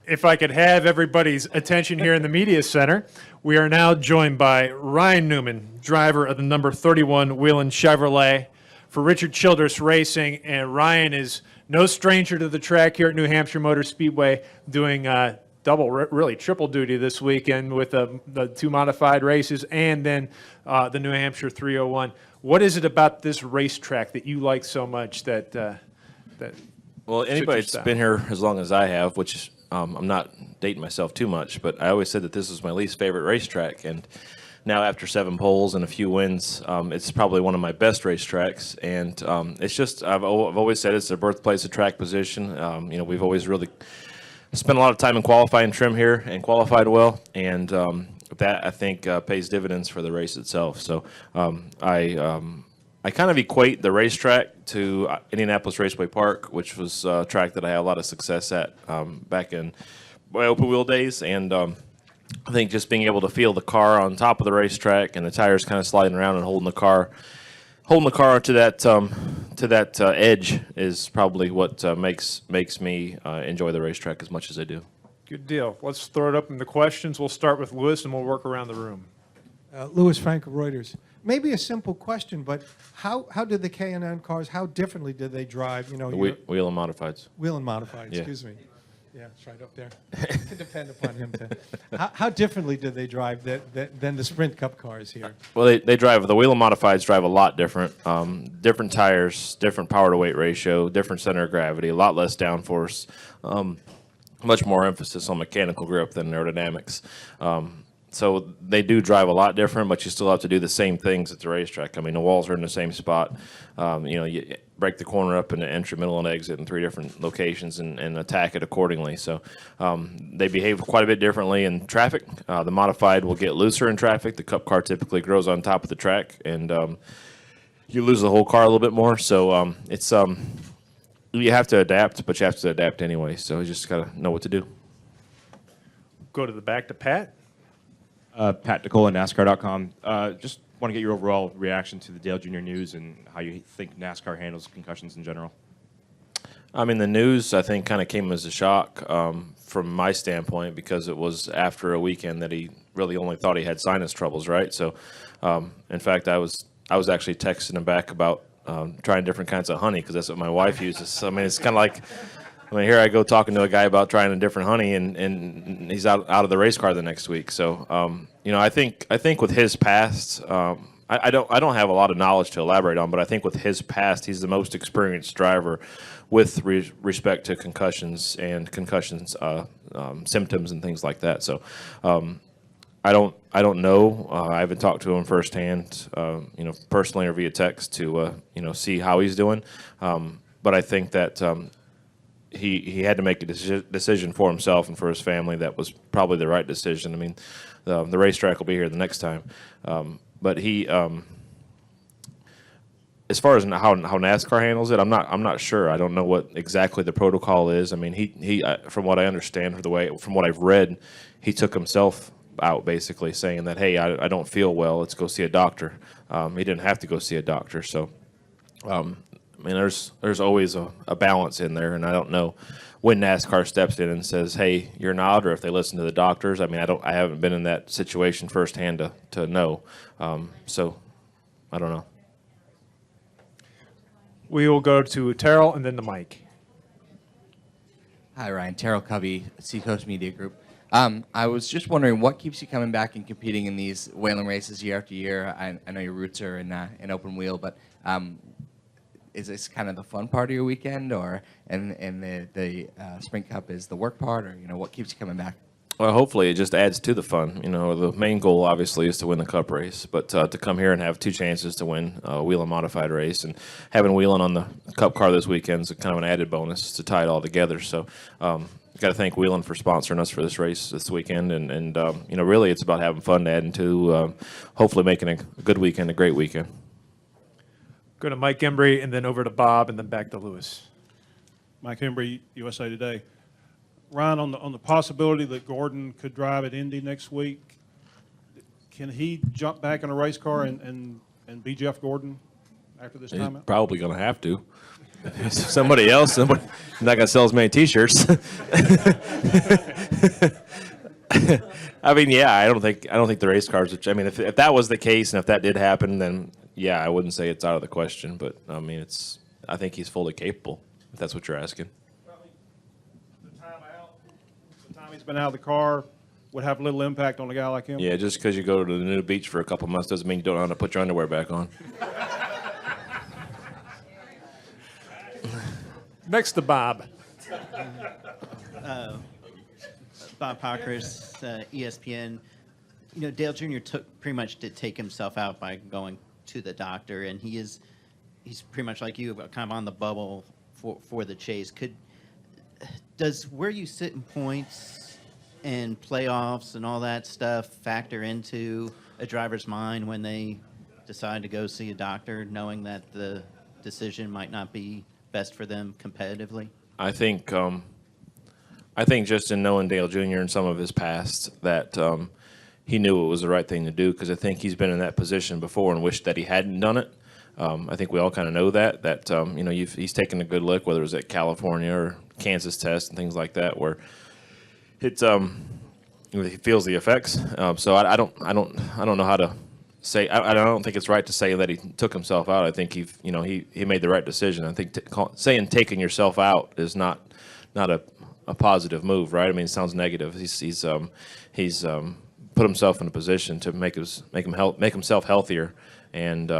If I could have everybody's attention here in the media center, we are now joined by Ryan Newman, driver of the number 31 Whelen Chevrolet for Richard Childress Racing. And Ryan is no stranger to the track here at New Hampshire Motor Speedway, doing double, really triple duty this weekend with the two modified races and then the New Hampshire 301. What is it about this racetrack that you like so much that Well, anybody that's been here as long as I have, which I'm not dating myself too much, but I always said that this was my least favorite racetrack. And now after 7 poles and a few wins, it's probably one of my best racetracks. And it's just, I've always said it's the birthplace of track position. We've always really spent a lot of time in qualifying trim here and qualified well. And that, I think, pays dividends for the race itself. So I kind of equate the racetrack to Indianapolis Raceway Park, which was a track that I had a lot of success at back in my open wheel days. And I think just being able to feel the car on top of the racetrack and the tires kind of sliding around and holding the car to that edge is probably what makes me enjoy the racetrack as much as I do. Good deal. Let's throw it up in the questions. We'll start with Lewis, and we'll work around the room. Lewis Frank of Reuters. Maybe a simple question, but how did the K&N cars, how differently did they drive? Wheel and modifieds. Wheel and modified, Yeah. excuse me. Yeah, it's right up there. To depend upon him. How differently did they drive than the Sprint Cup cars here? Well, they drive, the wheel and modifieds drive a lot different. Different tires, different power to weight ratio, different center of gravity, a lot less downforce, much more emphasis on mechanical grip than aerodynamics. So they do drive a lot different, but you still have to do the same things at the racetrack. I mean, the walls are in the same spot. You break the corner up into entry, middle, and exit in 3 different locations and attack it accordingly. So they behave quite a bit differently in traffic. The modified will get looser in traffic. The Cup car typically grows on top of the track, and you lose the whole car a little bit more. So it's you have to adapt, but you have to adapt anyway. So you just got to know what to do. Go to the back to Pat. Pat DeCola, NASCAR.com. Just want to get your overall reaction to the Dale Jr. news and how you think NASCAR handles concussions in general. I mean, the news, I think, kind of came as a shock from my standpoint because it was after a weekend that he really only thought he had sinus troubles, right? So, in fact, I was actually texting him back about trying different kinds of honey because that's what my wife uses. So, I mean, it's kind of like, here I go talking to a guy about trying a different honey, and he's out of the race car the next week. So, I think with his past, I don't have a lot of knowledge to elaborate on, but I think with his past, he's the most experienced driver with respect to concussions and concussions symptoms and things like that. So, I don't know. I haven't talked to him firsthand, personally or via text to see how he's doing. But I think that he had to make a decision for himself and for his family that was probably the right decision. I mean, the racetrack will be here the next time. But he, as far as how NASCAR handles it, I'm not sure. I don't know what exactly the protocol is. I mean, he from what I understand, from what I've read, he took himself out basically saying that, hey, I don't feel well. Let's go see a doctor. He didn't have to go see a doctor. So, I mean, there's always a balance in there, and I don't know when NASCAR steps in and says, hey, you're not, or if they listen to the doctors. I mean, I haven't been in that situation firsthand to know. So I don't know. We will go to Terrell and then to Mike. Hi, Ryan. Terrell Covey, Seacoast Media Group. I was just wondering what keeps you coming back and competing in these Whelen races year after year. I know your roots are in open wheel, but is this kind of the fun part of your weekend, or and the Sprint Cup is the work part, or what keeps you coming back? Well, hopefully it just adds to the fun. The main goal obviously is to win the Cup race, but to come here and have 2 chances to win a wheel and modified race, and having Wheeling on the Cup car this weekend is kind of an added bonus to tie it all together. So, got to thank Wheeling for sponsoring us for this race this weekend, and really it's about having fun, adding to hopefully making a good weekend a great weekend. Go to Mike Embry and then over to Bob and then back to Lewis. Mike Embry, USA Today. Ryan, on the possibility that Gordon could drive at Indy next week, can he jump back in a race car and be Jeff Gordon after this He's time out? probably going to have to. Somebody else, I'm not gonna sell as many T-shirts. I mean, yeah, I don't think the race cars. Which I mean, if that was the case and if that did happen, then yeah, I wouldn't say it's out of the question. But I mean, I think he's fully capable. If that's what you're asking. The time he's been out of the car would have little impact on a guy like him. Yeah, just because you go to the new beach for a couple months doesn't mean you don't know how to put your underwear back on. Next to Bob. Bob Pockers, ESPN. You know, Dale Jr. pretty much did take himself out by going to the doctor, and he's pretty much like you, kind of on the bubble for the chase. Does where you sit in points and playoffs and all that stuff factor into a driver's mind when they decide to go see a doctor, knowing that the decision might not be best for them competitively? I think just in knowing Dale Jr. and some of his past that he knew it was the right thing to do, because I think he's been in that position before and wished that he hadn't done it. I think we all kind of know that you know, he's taken a good look, whether it was at California or Kansas test and things like that, where it's he feels the effects. So I don't know how to say. I don't think it's right to say that he took himself out. I think he made the right decision. I think saying taking yourself out is not a positive move, right? I mean, it sounds negative. He's put himself in a position to make himself healthier, and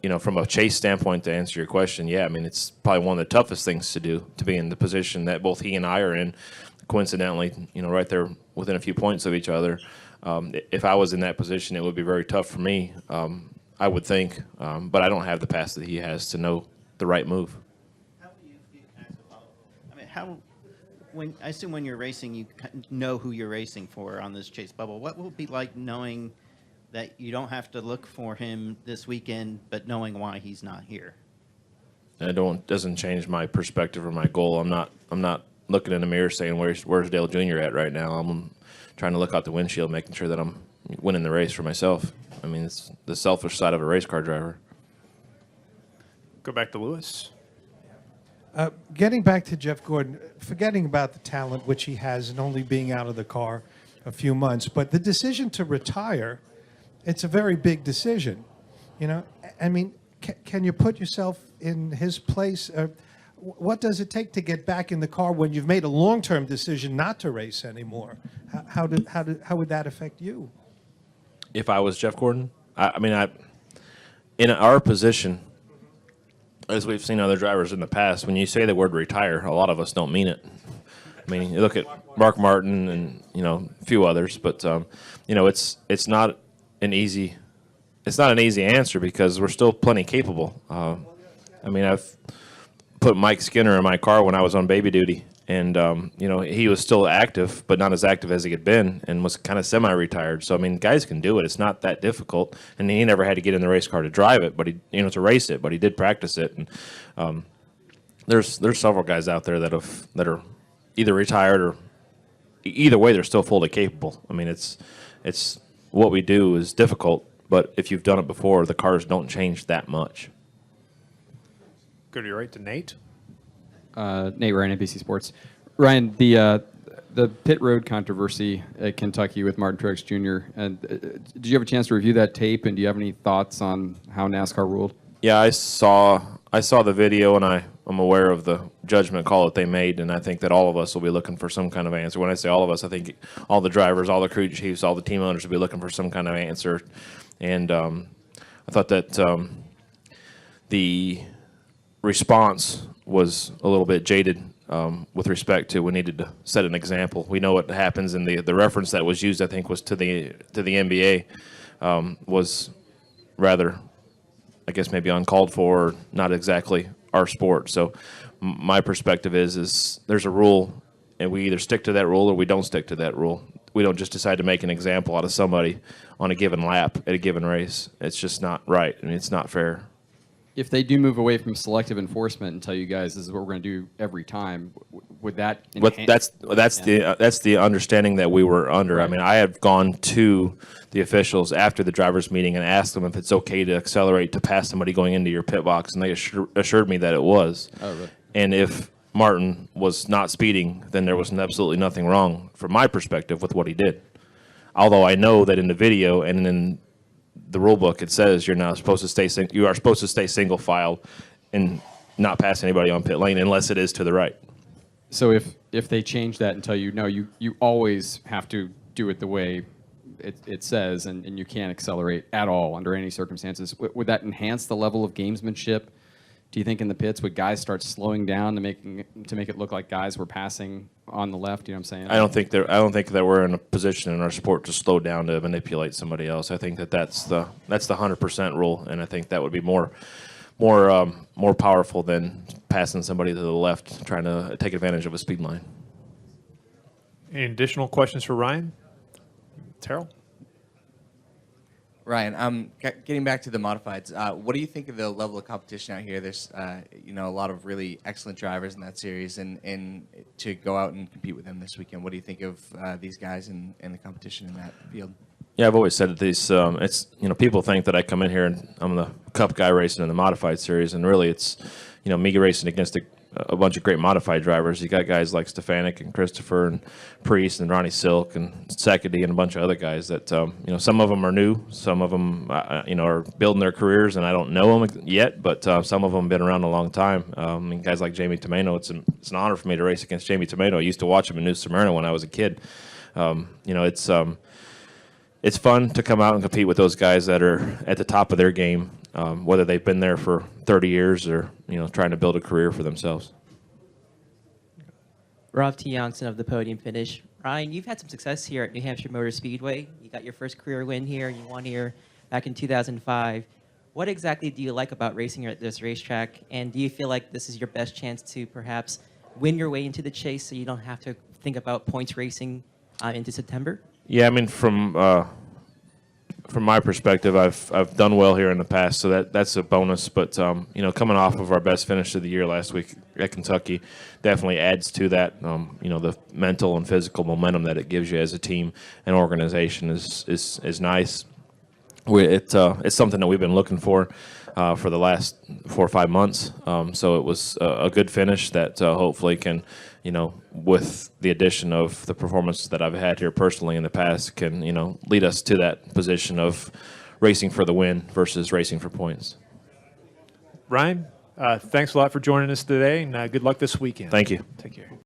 you know, from a chase standpoint, to answer your question, yeah, I mean, it's probably one of the toughest things to do, to be in the position that both he and I are in. Coincidentally, you know, right there within a few points of each other. If I was in that position, it would be very tough for me, I would think, but I don't have the past that he has to know the right move. How do you feel? I mean, I assume when you're racing, you know who you're racing for on this chase bubble. What will it be like knowing that you don't have to look for him this weekend, but knowing why he's not here? Doesn't change my perspective or my goal. I'm not looking in the mirror saying where's Dale Jr. at right now. I'm trying to look out the windshield, making sure that I'm winning the race for myself. I mean, it's the selfish side of a race car driver. Go back to Lewis. Getting back to Jeff Gordon, forgetting about the talent which he has and only being out of the car a few months, but the decision to retire, it's a very big decision. You know, I mean, can you put yourself in his place? What does it take to get back in the car when you've made a long-term decision not to race anymore? How would that affect you? If I was Jeff Gordon, I mean, in our position, as we've seen other drivers in the past, when you say the word retire, a lot of us don't mean it. I mean, you look at Mark Martin and, you know, a few others, but you know, it's not an easy answer, because we're still plenty capable. I mean, I've put Mike Skinner in my car when I was on baby duty, and you know, he was still active, but not as active as he had been, and was kind of semi-retired. So I mean, guys can do it. It's not that difficult, and he never had to get in the race car to drive it, but to race it, but he did practice it. And there's several guys out there that are either retired, or either way, they're still fully capable. I mean, it's what we do is difficult, but if you've done it before, the cars don't change that much. Go to your right to Nate. Nate Ryan, NBC Sports. Ryan, the pit road controversy at Kentucky with Martin Truex Jr. And did you have a chance to review that tape? And do you have any thoughts on how NASCAR ruled? Yeah, I saw the video, and I'm aware of the judgment call that they made, and I think that all of us will be looking for some kind of answer. When I say all of us, I think all the drivers, all the crew chiefs, all the team owners will be looking for some kind of answer. And I thought that the response was a little bit jaded with respect to we needed to set an example. We know what happens, and the reference that was used, I think, was to the NBA, was rather, I guess, maybe uncalled for, or not exactly our sport. So my perspective is there's a rule, and we either stick to that rule or we don't stick to that rule. We don't just decide to make an example out of somebody on a given lap at a given race. It's just not right, and it's not fair. If they do move away from selective enforcement and tell you guys this is what we're going to do every time, would that But enhance? that's the understanding that we were under. I Right. mean, I have gone to the officials after the drivers' meeting and asked them if it's okay to accelerate to pass somebody going into your pit box, and they assured me that it was. Oh, really? And if Martin was not speeding, then there was absolutely nothing wrong from my perspective with what he did. Although I know that in the video and in the rule book it says you're not supposed to stay you are supposed to stay single file and not pass anybody on pit lane unless it is to the right. So if they change that and tell you, no, you always have to do it the way it says, and you can't accelerate at all under any circumstances, would that enhance the level of gamesmanship? Do you think in the pits would guys start slowing down to make it look like guys were passing on the left? You know what I'm saying? I don't think that we're in a position in our sport to slow down to manipulate somebody else. I think that's the 100% rule, and I think that would be more powerful than passing somebody to the left trying to take advantage of a speed line. Any additional questions for Ryan? Terrell? Ryan, getting back to the modifieds, what do you think of the level of competition out here? There's, a lot of really excellent drivers in that series, and to go out and compete with them this weekend, what do you think of these guys and the competition in that field? Yeah, I've always said that these, people think that I come in here and I'm the Cup guy racing in the modified series, and really it's, me racing against a bunch of great modified drivers. You got guys like Stefanik and Christopher and Priest and Ronnie Silk and Sakady and a bunch of other guys that, some of them are new, some of them, are building their careers, and I don't know them yet, but some of them have been around a long time. Guys like Jamie Tomeno, it's an honor for me to race against Jamie Tomeno. I used to watch him in New Smyrna when I was a kid. It's fun to come out and compete with those guys that are at the top of their game, whether they've been there for 30 years or trying to build a career for themselves. Rob T. Youngson of the Podium Finish. Ryan, you've had some success here at New Hampshire Motor Speedway. You got your first career win here. You won here back in 2005. What exactly do you like about racing at this racetrack? And do you feel like this is your best chance to perhaps win your way into the chase so you don't have to think about points racing into September? Yeah, I mean, from my perspective, I've done well here in the past, so that's a bonus. But coming off of our best finish of the year last week at Kentucky, definitely adds to that. The mental and physical momentum that it gives you as a team and organization is nice. It's something that we've been looking for the last 4 or 5 months. So it was a good finish that hopefully can, with the addition of the performances that I've had here personally in the past, can, lead us to that position of racing for the win versus racing for points. Ryan, thanks a lot for joining us today, and good luck this weekend. Thank you. Take care.